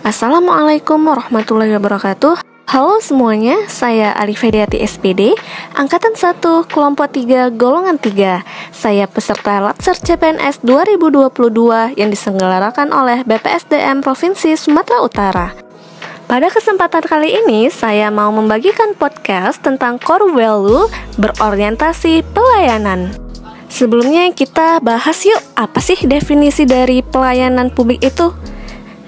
Assalamualaikum warahmatullahi wabarakatuh. Halo semuanya, saya Alif Hediati SPD, Angkatan 1, Kelompok 3, Golongan 3. Saya peserta Latsar CPNS 2022 yang diselenggarakan oleh BPSDM Provinsi Sumatera Utara. Pada kesempatan kali ini, saya mau membagikan podcast tentang core value berorientasi pelayanan. Sebelumnya kita bahas yuk, apa sih definisi dari pelayanan publik itu?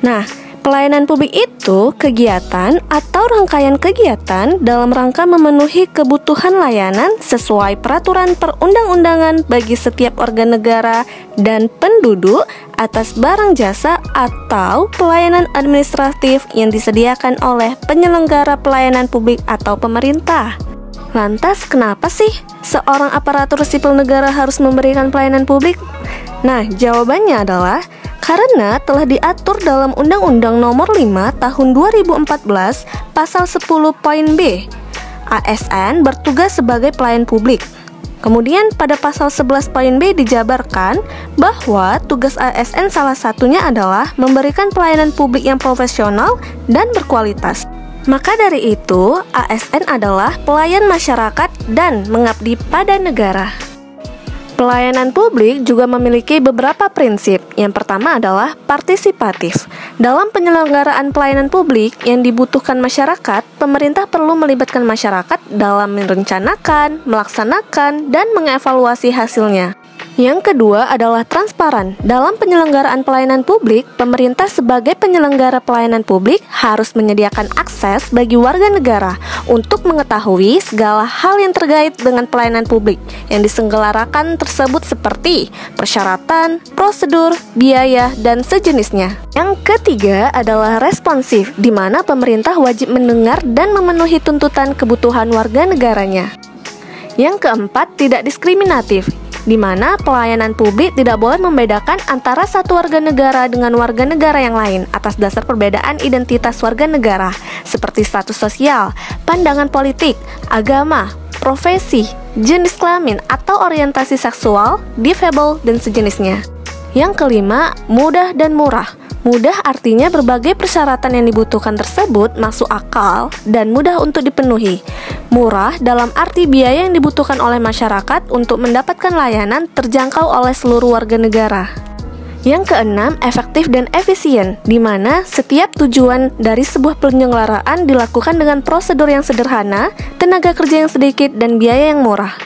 Nah, pelayanan publik itu kegiatan atau rangkaian kegiatan dalam rangka memenuhi kebutuhan layanan sesuai peraturan perundang-undangan bagi setiap organ negara dan penduduk atas barang jasa atau pelayanan administratif yang disediakan oleh penyelenggara pelayanan publik atau pemerintah. Lantas, kenapa sih seorang aparatur sipil negara harus memberikan pelayanan publik? Nah, jawabannya adalah karena telah diatur dalam Undang-Undang Nomor 5 Tahun 2014 Pasal 10 Poin B. ASN bertugas sebagai pelayan publik. Kemudian pada Pasal 11 Poin B dijabarkan bahwa tugas ASN salah satunya adalah memberikan pelayanan publik yang profesional dan berkualitas. Maka dari itu, ASN adalah pelayan masyarakat dan mengabdi pada negara. Pelayanan publik juga memiliki beberapa prinsip. Yang pertama adalah partisipatif. Dalam penyelenggaraan pelayanan publik yang dibutuhkan masyarakat, pemerintah perlu melibatkan masyarakat dalam merencanakan, melaksanakan, dan mengevaluasi hasilnya. Yang kedua adalah transparan. Dalam penyelenggaraan pelayanan publik, pemerintah sebagai penyelenggara pelayanan publik harus menyediakan akses bagi warga negara untuk mengetahui segala hal yang terkait dengan pelayanan publik yang diselenggarakan tersebut seperti persyaratan, prosedur, biaya, dan sejenisnya. Yang ketiga adalah responsif, di mana pemerintah wajib mendengar dan memenuhi tuntutan kebutuhan warga negaranya. Yang keempat, tidak diskriminatif, di mana pelayanan publik tidak boleh membedakan antara satu warga negara dengan warga negara yang lain atas dasar perbedaan identitas warga negara, seperti status sosial, pandangan politik, agama, profesi, jenis kelamin atau orientasi seksual, difabel, dan sejenisnya. Yang kelima, mudah dan murah. Mudah artinya berbagai persyaratan yang dibutuhkan tersebut masuk akal dan mudah untuk dipenuhi. Murah dalam arti biaya yang dibutuhkan oleh masyarakat untuk mendapatkan layanan terjangkau oleh seluruh warga negara. Yang keenam, efektif dan efisien, di mana setiap tujuan dari sebuah penyelenggaraan dilakukan dengan prosedur yang sederhana, tenaga kerja yang sedikit, dan biaya yang murah.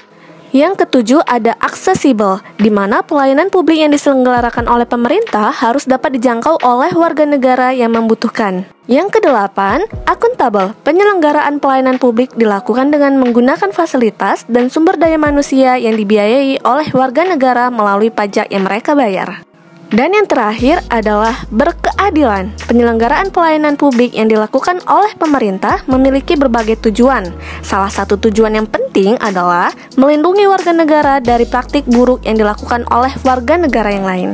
Yang ketujuh ada aksesibel, di mana pelayanan publik yang diselenggarakan oleh pemerintah harus dapat dijangkau oleh warga negara yang membutuhkan. Yang kedelapan, akuntabel. Penyelenggaraan pelayanan publik dilakukan dengan menggunakan fasilitas dan sumber daya manusia yang dibiayai oleh warga negara melalui pajak yang mereka bayar. Dan yang terakhir adalah berkeadilan. Penyelenggaraan pelayanan publik yang dilakukan oleh pemerintah memiliki berbagai tujuan. Salah satu tujuan yang penting adalah melindungi warga negara dari praktik buruk yang dilakukan oleh warga negara yang lain.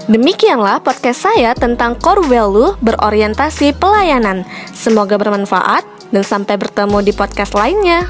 Demikianlah podcast saya tentang core value berorientasi pelayanan. Semoga bermanfaat dan sampai bertemu di podcast lainnya.